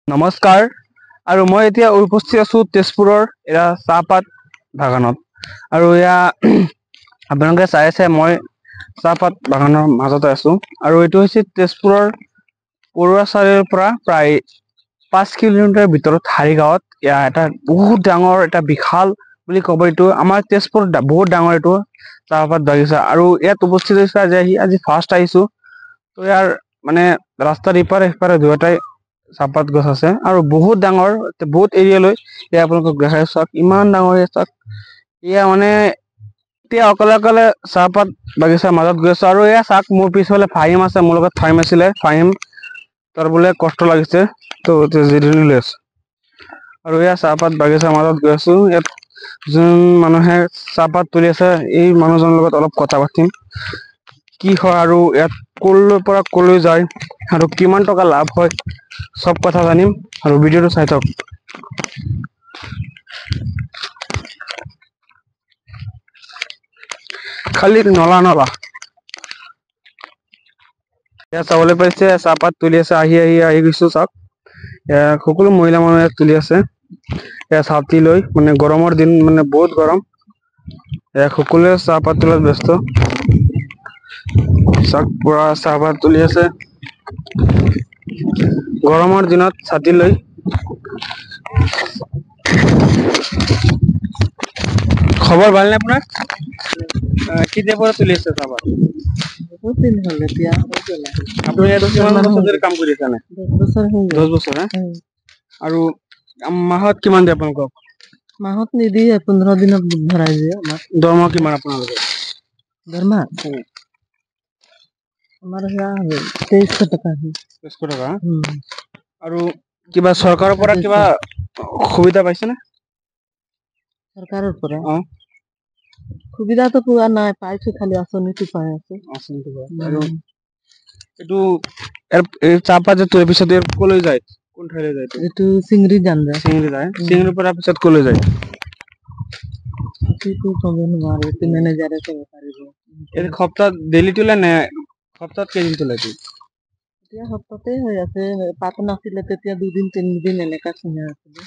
নমস্কাৰ আৰু মই এতিয়া উপস্থিত আছো তেজপুৰৰ এয়া চাহপাত বাগানত আৰু এয়া আপোনালোকে চাই আছে মই চাহপাত বাগানৰ মাজতে আছো আৰু এইটো হৈছে তেজপুৰৰ পৰুৱা চাৰিৰ পৰা প্ৰায় 5 কিলোমিটাৰ ভিতৰত হাৰিগাঁৱত এয়া এটা বহুত ডাঙৰ এটা বিশাল বুলি ক'ব এইটো আমাৰ তেজপুৰত বহুত ডাঙৰ এইটো চাহপাত বাগিচা আৰু ইয়াত উপস্থিত হৈছে আজি ফাৰ্ষ্ট আহিছো তো ইয়াৰ মানে ৰাস্তাৰ ইপাৰে সিপাৰে দুয়োটাই চাহপাত গছ আছে আৰু বহুত ডাঙৰ বহুত এৰিয়ালৈ এয়া আপোনালোকক দেখাই চাওক ইমান ডাঙৰ চাওক এয়া মানে এতিয়া অকলে অকলে চাহপাত বাগিচাৰ মাজত গৈ আছো আৰু এয়া চাওক মোৰ পিছফালে ফাহিম আছে মোৰ লগত ফাহিম আছিলে ফাহিম তাৰ বোলে কষ্ট লাগিছে তো জিৰণি লৈ আছো আৰু এয়া চাহপাত বাগিচাৰ মাজত গৈ আছো ইয়াত যোন মানুহে চাহপাত তুলি আছে এই মানুহজনৰ লগত অলপ কথা পাতিম কি হয় আৰু ইয়াত কলৈ পৰা কলৈ যায় আৰু কিমান টকা লাভ হয় সব কথা জানিম আৰু ভিডিওটো চাই থাকক খালি নলা নলা এয়া চাবলৈ পাইছে চাহপাত তুলি আছে আহি গৈছো চাওক সকলো মহিলা মানুহ ইয়াত তুলি আছে এয়া ছাতি লৈ মানে গৰমৰ দিন মানে বহুত গৰম সকলোৱে চাহপাত তোলাত ব্যস্ত চাওক পুৰা চাহপাত তুলি আছে গৰমৰ দিনত ছাতি লৈ খবৰ ভালনে আপোনাৰ কেতিয়াৰ পৰা তুলি আছে চাহপাত বহুত দিন হ'ল এতিয়া আপুনি ইয়াত কিমান বছৰ ধৰি কাম কৰি আছে নে 10 বছৰ হৈ গ'ল। 10 বছৰ আৰু মাহত কিমান দিয়ে আপোনালোকক মাহত নিদিয়ে 15 দিনত ভৰাই দিয়ে আমাক দৰমহা কিমান আপোনালোকৰ দৰমহা আমাৰ সেয়া 2300 টকা 2300 টকা আৰু কিবা চৰকাৰৰ পৰা কিবা সুবিধা পাইছে নে চৰকাৰৰ পৰা সুবিধাটো পোৱা নাই পাইছো খালি আঁচনিটো পাই আছো আৰু এইটো এই চাহপাত যে তোৰ পিছত কলৈ যায় কোন ঠাইলৈ যায় এইটো চিংৰি যান যায় চিংৰিৰ পৰা পিছত কলৈ যায় সেইটো ক'ব নোৱাৰো এইটো মেনেজাৰে ক'ব পাৰিব এই সপ্তাহ ডেইলি তোলে নে সপ্তাহত কেইদিন তোলে এইটো এতিয়া সপ্তাহতে হৈ আছে পাত নাছিলে তেতিয়া 2 দিন 3 দিন এনেকা চিঙা আছিলে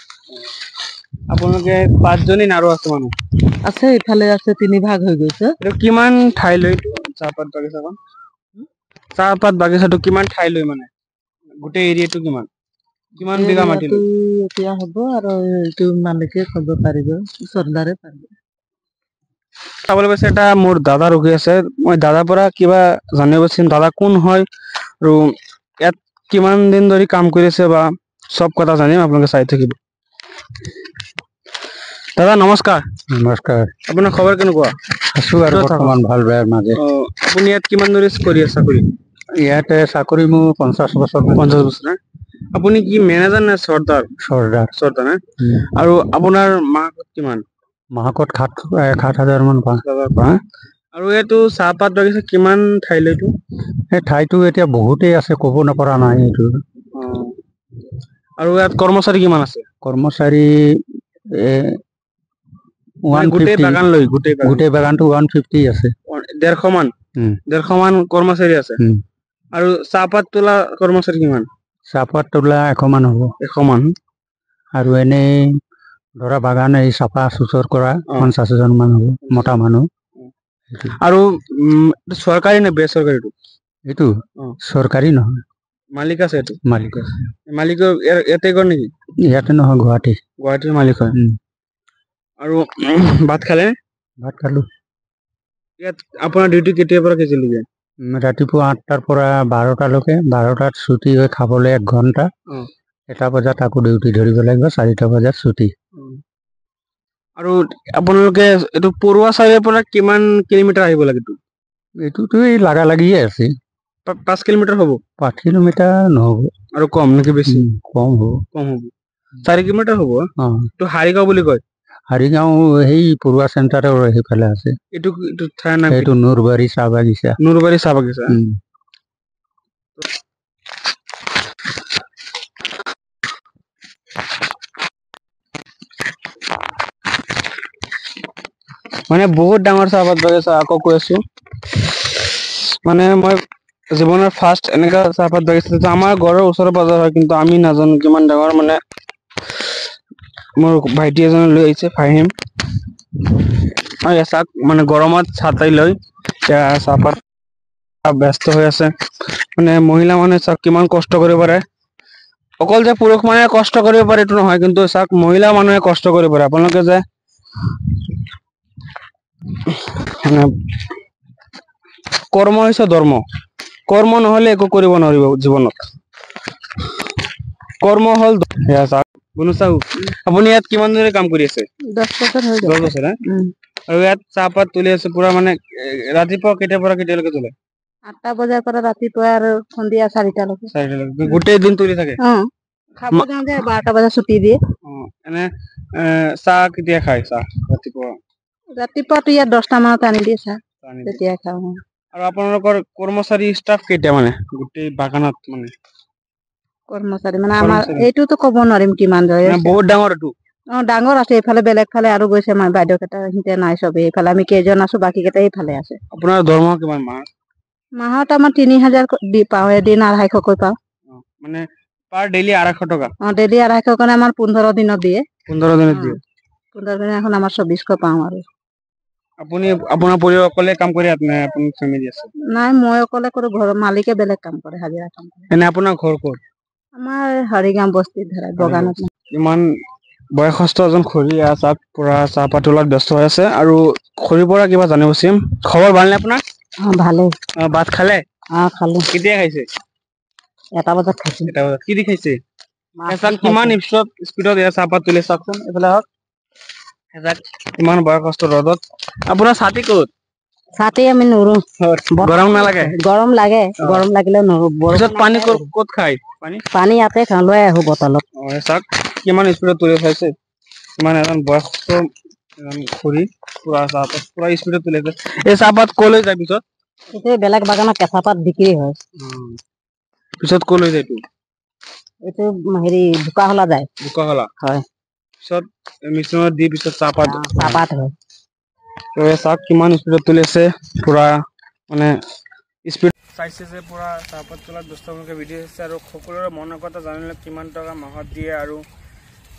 আপোনালোকে 5 জনী আৰু আছে মানুহ আছে ইফালে আছে 3 ভাগ হৈ গৈছে এইটো কিমান ঠাই লৈ চাহপাত বাগিচাখন চাহপাত বাগিচাটো কিমান ঠাই লৈ মানে গোটেই এৰিয়াটো কিমান বিঘা মাটি লৈ এতিয়া হ'ব আৰু এইটো মালিকে ক'ব পাৰিব চৰদাৰে পাৰিব চাবলৈ পাইছে এটা মোৰ দাদা ৰখি আছে মই দাদাৰ পৰা কিবা জানিব বিচাৰিম দাদা কোন হয় আৰু ইয়াত কিমান দিন ধৰি কাম কৰি আছে বা সব কথা জানিম আপোনালোকে চাই থাকিব দাদা নমস্কাৰ নমস্কাৰ আপোনাৰ খবৰ কেনেকুৱা আছো আৰু বৰ্তমান ভাল বেয়াৰ মাজে আপুনি ইয়াত কিমান ধৰি কৰি আছে চাকৰি ইয়াতে চাকৰি মোৰ 50 বছৰ 50 বছৰ আপুনি কি মেনেজাৰ নে চৰ্দাৰ চৰ্দাৰ আৰু আপোনাৰ মাহত কিমান মাহকত 7,000 মান পাওঁ আৰু এইটো চাহপাত বাগিচা কিমান ঠাইলৈ এইটো এই ঠাইটো এতিয়া বহুতেই আছে ক'ব নপৰা নাই এইটো আৰু ইয়াত কৰ্মচাৰী কিমান আছে কৰ্মচাৰী গোটেই বাগান লৈ গোটেই বাগানটো 150 আছে 150 মান কৰ্মচাৰী আছে আৰু চাহপাত তোলা কৰ্মচাৰী কিমান চাহপাত তোলা 100 মান হ'ব 100 মান আৰু এনেই ধৰা বাগান এই চাফা চুচৰ কৰা 50 জন মান হ'ব মতা মানুহ আৰু চৰকাৰী নে বেচৰকাৰীটো এইটো চৰকাৰী নহয় মালিক আছে এইটো মালিক ইয়াতে ঘৰ নেকি ইয়াতে নহয় গুৱাহাটীৰ মালিক হয় আৰু ভাত খালে ভাত খালো ইয়াত আপোনাৰ ডিউটি কেতিয়াৰ পৰা কেতিয়ালৈকে ৰাতিপুৱা 8টাৰ পৰা 12টালৈকে 12টাত ছুটি হৈ খাবলৈ 1 ঘণ্টা 1টা বজাত আকৌ ডিউটি ধৰিব লাগিব 4টা বজাত ছুটি আৰু আপোনালোকে এইটো পৰুৱা চাৰিৰ পৰা কিমান কিলোমিটাৰ আহিব লাগে এইটোতো এই লাগালাগিয়ে আছে 5 কিলোমিটাৰ হ'ব 5 কিলোমিটাৰ নহ'ব আৰু কম নেকি বেছি কম হ'ব 4 কিলোমিটাৰ হ'ব তো হাৰিগাঁও বুলি কয় হাৰিগাঁও সেই পৰুৱা চেণ্টাৰৰ সেইফালে আছে এইটো ঠাইৰ নাম এইটো নূৰবাৰী চাহ বাগিচা মানে বহুত ডাঙৰ চাহপাত বাগিচা আকৌ কৈ আছো মানে মই জীৱনৰ ফাৰ্ষ্ট এনেকা চাহপাত বাগিচা আমাৰ ঘৰৰ ওচৰে পাজৰে হয়, কিন্তু আমি নাজানো কিমান ডাঙৰ। মানে মোৰ ভাইটি এজনে লৈ আহিছে ফাহিম, আৰু চাক মানে গৰমত ছাতাই লৈ চাহপাত ব্যস্ত হৈ আছে। মানে মহিলা মানুহে চাওক কিমান কষ্ট কৰিব পাৰে। অকল যে পুৰুষ মানুহে কষ্ট কৰিব পাৰে এইটো নহয়, কিন্তু চাওক মহিলা মানুহে কষ্ট কৰিব পাৰে। আপোনালোকে যে মানে কৰ্ম হৈছে ধৰ্ম, কৰ্ম নহলে একো কৰিব নোৱাৰিব জীৱনত। কৰ্ম হল আপুনি ইয়াত কিমান ধৰি কাম কৰি আছে? 10 বছৰ হৈ 10 গ'ল। বছৰ আৰু ইয়াত চাহপাত তুলি আছে পুৰা মানে ৰাতিপুৱা কেতিয়াৰ পৰা কেতিয়ালৈকে তোলে? 8টা বজাৰ পৰা ৰাতিপুৱা আৰু সন্ধিয়া 4টালৈকে। 4টালৈকে গোটেই দিন তুলি থাকে? খাব যাওঁ যে 12টা বজাত ছুটি দিয়ে। এনে চাহ কেতিয়া খায়? চাহ ৰাতিপুৱা ৰাতিপুৱাতো ইয়াত 10টা মানত আনি দিয়ে চাহ, তেতিয়া খাওঁ। আৰু আপোনালোকৰ কৰ্মচাৰী ষ্টাফ কেইটা মানে গোটেই বাগানত? মানে কৰ্মচাৰী মানে আমাৰ এইটোতো ক'ব নোৱাৰিম কিমান যায়। বহুত ডাঙৰ এইটো? ডাঙৰ আছে, এইফালে বেলেগ ফালে আৰু গৈছে। মই বাইদেউ কেইটা সিহঁতে নাই, চবেই এইফালে আমি কেইজন আছো, বাকী কেইটা এইফালে আছে। আপোনাৰ দৰমহা কিমান মাহত? মাহত আমাৰ 3000 পাওঁ, এদিন 250কৈ পাওঁ। মানে পাৰ ডেইলি 250 টকা? ডেইলি 250 কাৰণে আমাৰ 15 দিনত দিয়ে। 15 দিনত দিয়ে? 15 দিন এখন আমাৰ 2400 পাওঁ আৰু। আপুনি আপোনাৰ পৰিয়াল অকলে কাম কৰি আছে নে আপোনাৰ ফেমিলি আছে? নাই, মই অকলে কৰো, ঘৰৰ মালিকে বেলেগ কাম কৰে, হাজিৰা কাম কৰে। এনে আপোনাৰ ঘৰ ক'ত? আমাৰ হৰিগাঁও বস্তিত ধৰা বগানত। ইমান বয়সস্থ এজন খৰি চাহ পৰা চাহপাত তোলাত ব্যস্ত হৈ আছে। আৰু খৰিৰ পৰা কিবা জানিব চিম, খবৰ ভালনে আপোনাৰ? ভালেই। ভাত খালে? খালো। কেতিয়া খাইছে? 1টা বজাত খাইছো। 1টা বজাত। কি দি খাইছে? মাছ কিমান স্পীডত চাহপাত তুলে চাওকচোন, এইফালে আহক। ইমান বয়সস্থ ৰ'দত। আপোনাৰ ছাতি ক'ত? ছাতি আমি নৰো। গৰম নালাগে? গৰম লাগে, গৰম লাগিলে নৰো। পিছত পানী ক'ত খায়? পানী ইয়াতে খাওঁ, লৈ আহো বটলত। চাওক কিমান স্পীডত তুলি খাইছে। মানে এজন বয়সস্থ খৰি পুৰা চাহপাত পুৰা স্পীডত তুলি আছে। এই চাহপাত ক'লৈ যায় পিছত? বেলেগ বাগানত কেঁচা পাত বিক্ৰী হয়। পিছত ক'লৈ যায় এইটো? এইটো হেৰি বোকাহলা যায়। বোকাহলা? হয়। পিছত মেচিনত দি পিছত চাহপাত হয়। চাওক কিমান স্পীডত তুলি আছে, পুৰা মানে স্পীড চাইছে যে পুৰা চাহপাত তোলাত ব্যস্ত ভিডিঅ' আছে। আৰু সকলোৰে মনৰ কথা জানিলে কিমান টকা মাহত দিয়ে আৰু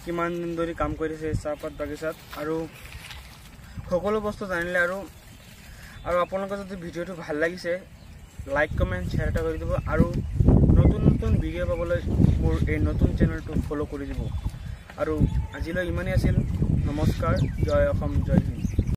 কিমান দিন ধৰি কাম কৰিছে চাহপাত বাগিচাত, আৰু সকলো বস্তু জানিলে। আৰু আপোনালোকৰ যদি ভিডিঅ'টো ভাল লাগিছে, লাইক কমেণ্ট শ্বেয়াৰ এটা কৰি দিব। আৰু নতুন নতুন ভিডিঅ' পাবলৈ মোৰ এই নতুন চেনেলটো ফ'ল' কৰি দিব। আৰু আজিলৈ ইমানেই আছিল। নমস্কাৰ, জয় অসম, জয় হিন্দ।